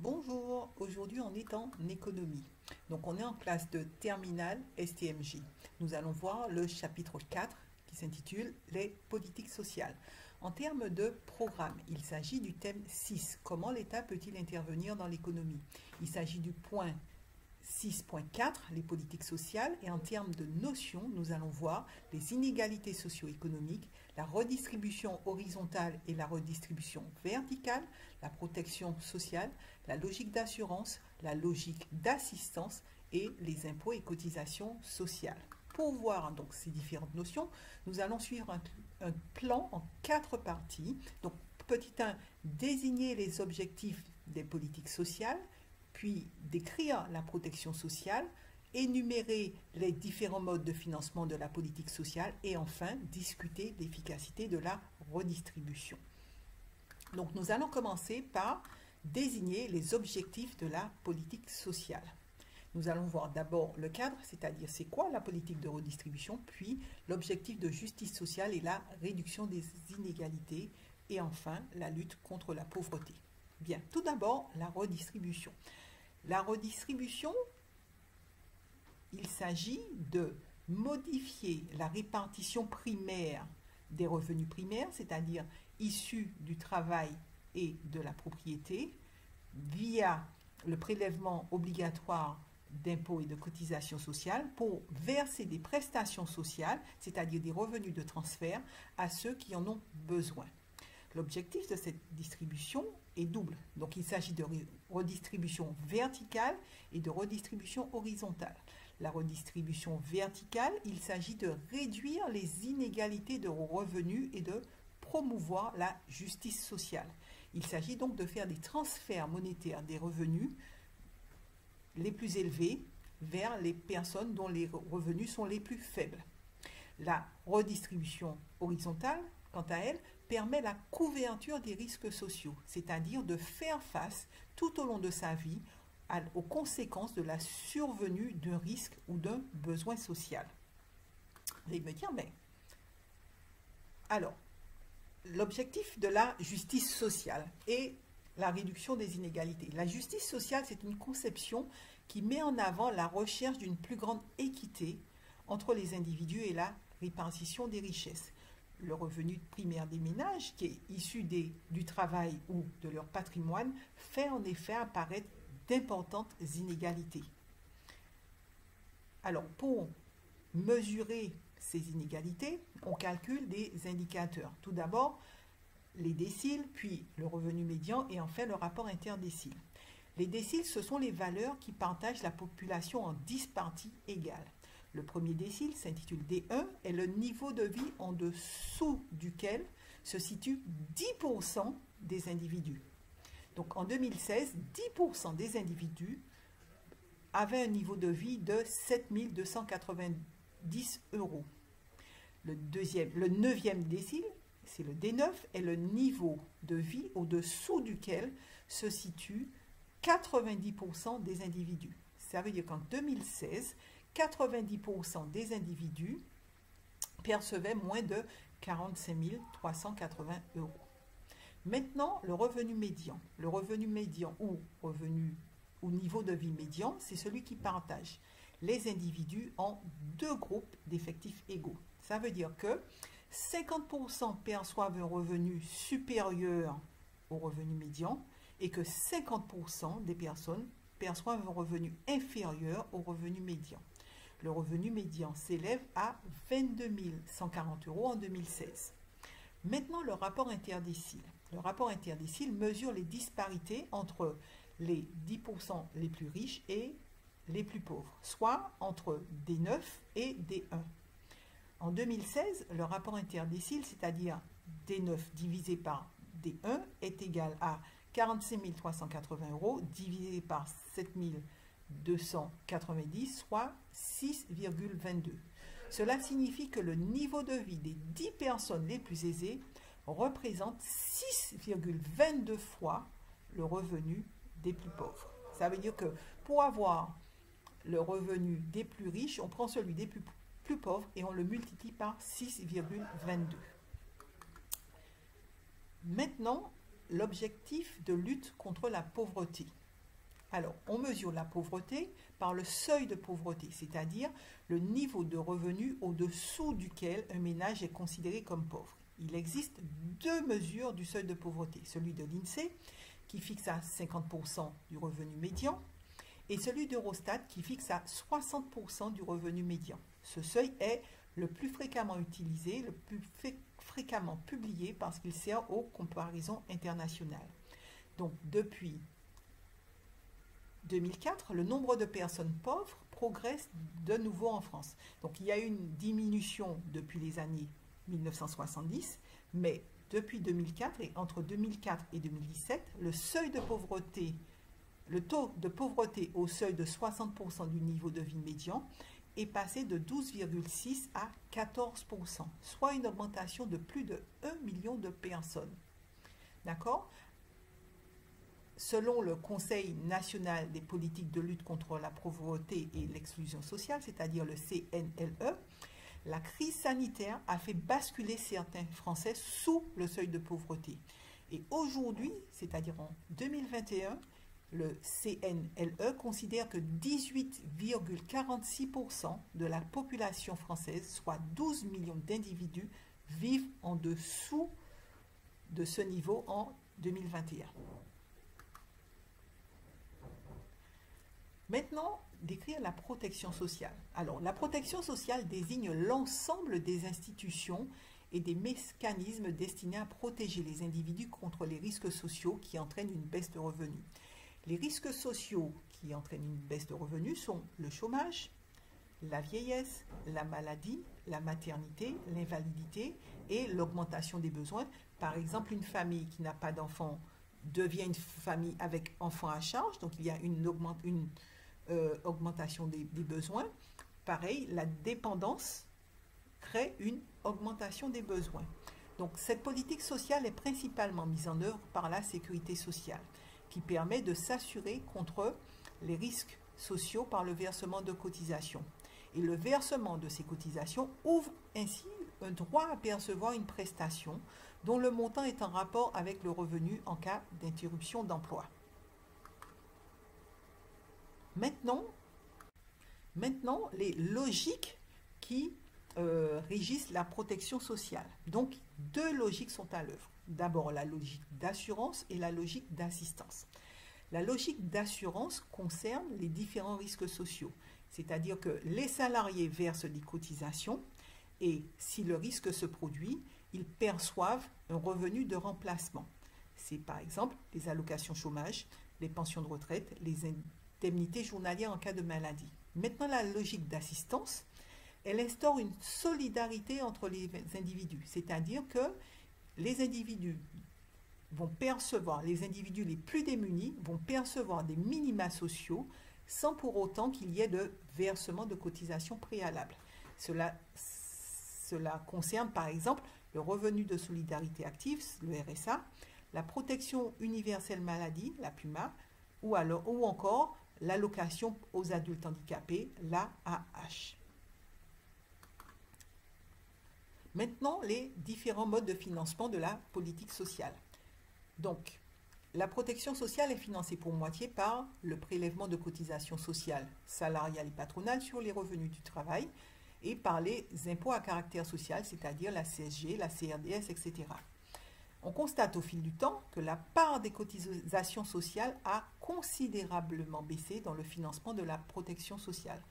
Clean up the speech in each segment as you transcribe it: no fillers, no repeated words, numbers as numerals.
Bonjour, aujourd'hui on est en économie. Donc on est en classe de terminale STMJ. Nous allons voir le chapitre 4 qui s'intitule Les politiques sociales. En termes de programme, il s'agit du thème 6. Comment l'État peut-il intervenir dans l'économie? Il s'agit du point 6.4, les politiques sociales, et en termes de notions, nous allons voir les inégalités socio-économiques, la redistribution horizontale et la redistribution verticale, la protection sociale, la logique d'assurance, la logique d'assistance et les impôts et cotisations sociales. Pour voir donc ces différentes notions, nous allons suivre un plan en 4 parties. Donc, petit 1, désigner les objectifs des politiques sociales, puis décrire la protection sociale, énumérer les différents modes de financement de la politique sociale et enfin discuter l'efficacité de la redistribution. Donc nous allons commencer par désigner les objectifs de la politique sociale. Nous allons voir d'abord le cadre, c'est-à-dire c'est quoi la politique de redistribution, puis l'objectif de justice sociale et la réduction des inégalités, et enfin la lutte contre la pauvreté. Bien, tout d'abord la redistribution. La redistribution, il s'agit de modifier la répartition primaire des revenus primaires, c'est-à-dire issus du travail et de la propriété, via le prélèvement obligatoire d'impôts et de cotisations sociales pour verser des prestations sociales, c'est-à-dire des revenus de transfert, à ceux qui en ont besoin. L'objectif de cette distribution est double. Donc il s'agit de redistribution verticale et de redistribution horizontale. La redistribution verticale, il s'agit de réduire les inégalités de revenus et de promouvoir la justice sociale. Il s'agit donc de faire des transferts monétaires des revenus les plus élevés vers les personnes dont les revenus sont les plus faibles. La redistribution horizontale, quant à elle, permet la couverture des risques sociaux, c'est-à-dire de faire face tout au long de sa vie aux conséquences de la survenue d'un risque ou d'un besoin social. Vous allez me dire, mais alors, l'objectif de la justice sociale est la réduction des inégalités. La justice sociale, c'est une conception qui met en avant la recherche d'une plus grande équité entre les individus et la répartition des richesses. Le revenu primaire des ménages, qui est issu du travail ou de leur patrimoine, fait en effet apparaître d'importantes inégalités. Alors, pour mesurer ces inégalités, on calcule des indicateurs. Tout d'abord, les déciles, puis le revenu médian et enfin le rapport interdécile. Les déciles, ce sont les valeurs qui partagent la population en 10 parties égales. Le premier décile s'intitule D1 est le niveau de vie en dessous duquel se situent 10% des individus. Donc en 2016, 10% des individus avaient un niveau de vie de 7 290 €. Le 9e décile, c'est le D9, est le niveau de vie au-dessous duquel se situent 90% des individus. Ça veut dire qu'en 2016, 90% des individus percevaient moins de 45 380 €. Maintenant, le revenu médian. Le revenu médian ou niveau de vie médian, c'est celui qui partage les individus en 2 groupes d'effectifs égaux. Ça veut dire que 50% perçoivent un revenu supérieur au revenu médian et que 50% des personnes perçoivent un revenu inférieur au revenu médian. Le revenu médian s'élève à 22 140 € en 2016. Maintenant, le rapport interdécile. Le rapport interdécile mesure les disparités entre les 10% les plus riches et les plus pauvres, soit entre D9 et D1. En 2016, le rapport interdécile, c'est-à-dire D9 divisé par D1, est égal à 45 380 € divisé par 7 290, soit 6,22. Cela signifie que le niveau de vie des 10 personnes les plus aisées représente 6,22 fois le revenu des plus pauvres. Ça veut dire que pour avoir le revenu des plus riches, on prend celui des plus pauvres et on le multiplie par 6,22. Maintenant, l'objectif de lutte contre la pauvreté. Alors, on mesure la pauvreté par le seuil de pauvreté, c'est-à-dire le niveau de revenu au-dessous duquel un ménage est considéré comme pauvre. Il existe deux mesures du seuil de pauvreté, celui de l'INSEE qui fixe à 50% du revenu médian et celui d'Eurostat qui fixe à 60% du revenu médian. Ce seuil est le plus fréquemment utilisé, le plus fréquemment publié parce qu'il sert aux comparaisons internationales. Donc depuis 2004, le nombre de personnes pauvres progresse de nouveau en France. Donc il y a eu une diminution depuis les années 1970, mais depuis 2004 et entre 2004 et 2017, le seuil de pauvreté, le taux de pauvreté au seuil de 60% du niveau de vie médian est passé de 12,6 à 14%, soit une augmentation de plus de 1 million de personnes. D'accord ? Selon le Conseil national des politiques de lutte contre la pauvreté et l'exclusion sociale, c'est-à-dire le CNLE, la crise sanitaire a fait basculer certains Français sous le seuil de pauvreté. Et aujourd'hui, c'est-à-dire en 2021, le CNLE considère que 18,46% de la population française, soit 12 millions d'individus, vivent en dessous de ce niveau en 2021. Maintenant, décrire la protection sociale. Alors, la protection sociale désigne l'ensemble des institutions et des mécanismes destinés à protéger les individus contre les risques sociaux qui entraînent une baisse de revenus. Les risques sociaux qui entraînent une baisse de revenus sont le chômage, la vieillesse, la maladie, la maternité, l'invalidité et l'augmentation des besoins. Par exemple, une famille qui n'a pas d'enfants devient une famille avec enfants à charge, donc il y a une augmentation des besoins. Pareil, la dépendance crée une augmentation des besoins. Donc cette politique sociale est principalement mise en œuvre par la sécurité sociale, qui permet de s'assurer contre les risques sociaux par le versement de cotisations. Et le versement de ces cotisations ouvre ainsi un droit à percevoir une prestation dont le montant est en rapport avec le revenu en cas d'interruption d'emploi. Maintenant, les logiques qui régissent la protection sociale. Donc, deux logiques sont à l'œuvre. D'abord, la logique d'assurance et la logique d'assistance. La logique d'assurance concerne les différents risques sociaux, c'est-à-dire que les salariés versent des cotisations et si le risque se produit, ils perçoivent un revenu de remplacement. C'est par exemple les allocations chômage, les pensions de retraite, les indemnités journalières en cas de maladie. Maintenant, la logique d'assistance, elle instaure une solidarité entre les individus, c'est-à-dire que les individus vont percevoir, les individus les plus démunis vont percevoir des minima sociaux sans pour autant qu'il y ait de versement de cotisations préalables. Cela concerne par exemple le revenu de solidarité active, le RSA, la protection universelle maladie, la PUMA, ou encore l'allocation aux adultes handicapés, l'AAH. Maintenant, les différents modes de financement de la politique sociale. Donc, la protection sociale est financée pour moitié par le prélèvement de cotisations sociales salariales et patronales sur les revenus du travail et par les impôts à caractère social, c'est-à-dire la CSG, la CRDS, etc. On constate au fil du temps que la part des cotisations sociales a considérablement baissé dans le financement de la protection sociale.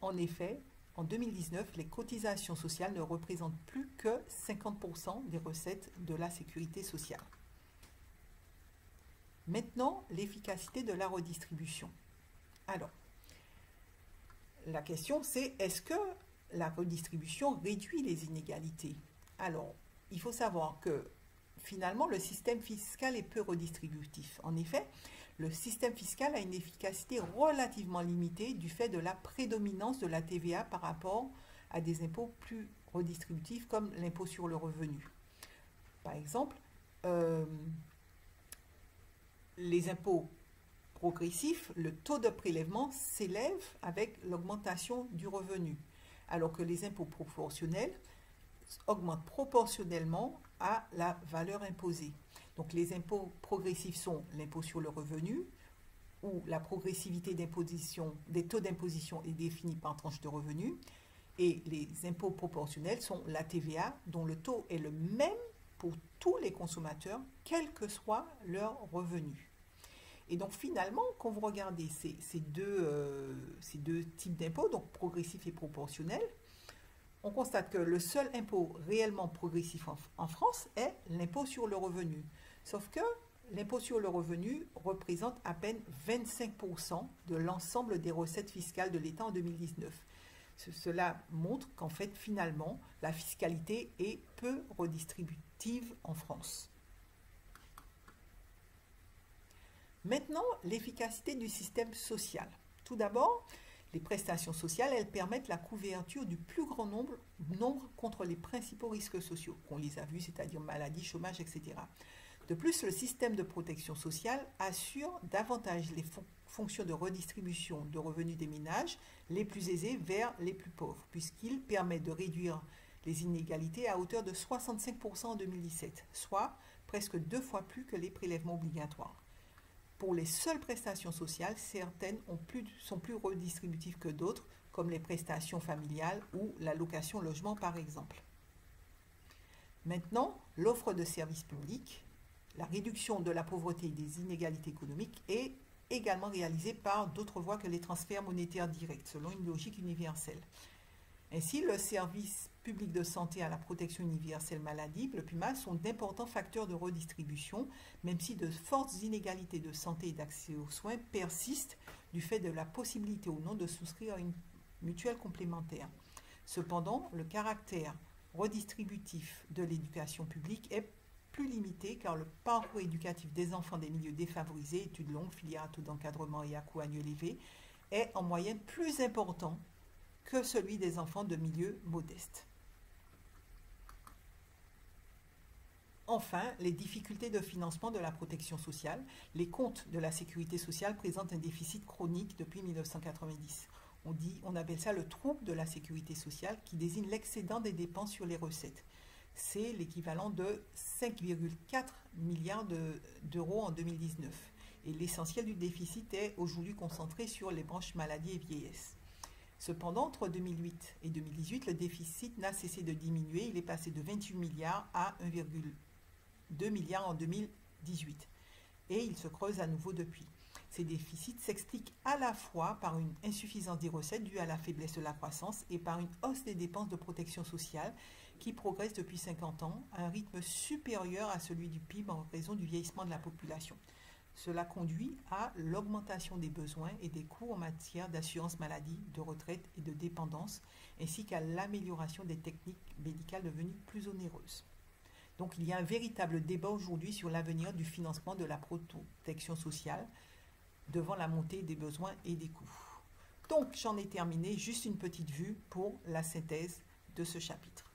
En effet, en 2019, les cotisations sociales ne représentent plus que 50% des recettes de la sécurité sociale. Maintenant, l'efficacité de la redistribution. Alors, la question c'est, est-ce que la redistribution réduit les inégalités? Alors, il faut savoir que finalement, le système fiscal est peu redistributif. En effet, le système fiscal a une efficacité relativement limitée du fait de la prédominance de la TVA par rapport à des impôts plus redistributifs comme l'impôt sur le revenu. Par exemple, les impôts progressifs, le taux de prélèvement s'élève avec l'augmentation du revenu, alors que les impôts proportionnels augmentent proportionnellement à la valeur imposée. Donc les impôts progressifs sont l'impôt sur le revenu où la progressivité d'imposition, des taux d'imposition est définie par tranche de revenus. Et les impôts proportionnels sont la TVA, dont le taux est le même pour tous les consommateurs, quel que soit leur revenu. Et donc finalement, quand vous regardez ces deux types d'impôts, donc progressif et proportionnel, on constate que le seul impôt réellement progressif en France est l'impôt sur le revenu. Sauf que l'impôt sur le revenu représente à peine 25% de l'ensemble des recettes fiscales de l'État en 2019. Cela montre qu'en fait, finalement, la fiscalité est peu redistributive en France. Maintenant, l'efficacité du système social. Tout d'abord, les prestations sociales, elles permettent la couverture du plus grand nombre contre les principaux risques sociaux, qu'on les a vus, c'est-à-dire maladie, chômage, etc. De plus, le système de protection sociale assure davantage les fonctions de redistribution de revenus des ménages les plus aisés vers les plus pauvres, puisqu'il permet de réduire les inégalités à hauteur de 65% en 2017, soit presque 2 fois plus que les prélèvements obligatoires. Pour les seules prestations sociales, certaines sont plus redistributives que d'autres, comme les prestations familiales ou l'allocation logement par exemple. Maintenant, l'offre de services publics, la réduction de la pauvreté et des inégalités économiques est également réalisée par d'autres voies que les transferts monétaires directs, selon une logique universelle. Ainsi, le service public de santé à la protection universelle maladie, le PUMA, sont d'importants facteurs de redistribution, même si de fortes inégalités de santé et d'accès aux soins persistent du fait de la possibilité ou non de souscrire à une mutuelle complémentaire. Cependant, le caractère redistributif de l'éducation publique est plus limité car le parcours éducatif des enfants des milieux défavorisés, études longues, filières à taux d'encadrement et à coût annuel élevé, est en moyenne plus important que celui des enfants de milieux modestes. Enfin, les difficultés de financement de la protection sociale. Les comptes de la sécurité sociale présentent un déficit chronique depuis 1990. On appelle ça le trouble de la sécurité sociale qui désigne l'excédent des dépenses sur les recettes. C'est l'équivalent de 5,4 milliards d'euros en 2019. Et l'essentiel du déficit est aujourd'hui concentré sur les branches maladie et vieillesse. Cependant, entre 2008 et 2018, le déficit n'a cessé de diminuer. Il est passé de 28 milliards à 1,2 milliard en 2018. Et il se creuse à nouveau depuis. Ces déficits s'expliquent à la fois par une insuffisance des recettes due à la faiblesse de la croissance et par une hausse des dépenses de protection sociale qui progresse depuis 50 ans à un rythme supérieur à celui du PIB en raison du vieillissement de la population. Cela conduit à l'augmentation des besoins et des coûts en matière d'assurance maladie, de retraite et de dépendance, ainsi qu'à l'amélioration des techniques médicales devenues plus onéreuses. Donc il y a un véritable débat aujourd'hui sur l'avenir du financement de la protection sociale devant la montée des besoins et des coûts. Donc j'en ai terminé, juste une petite vue pour la synthèse de ce chapitre.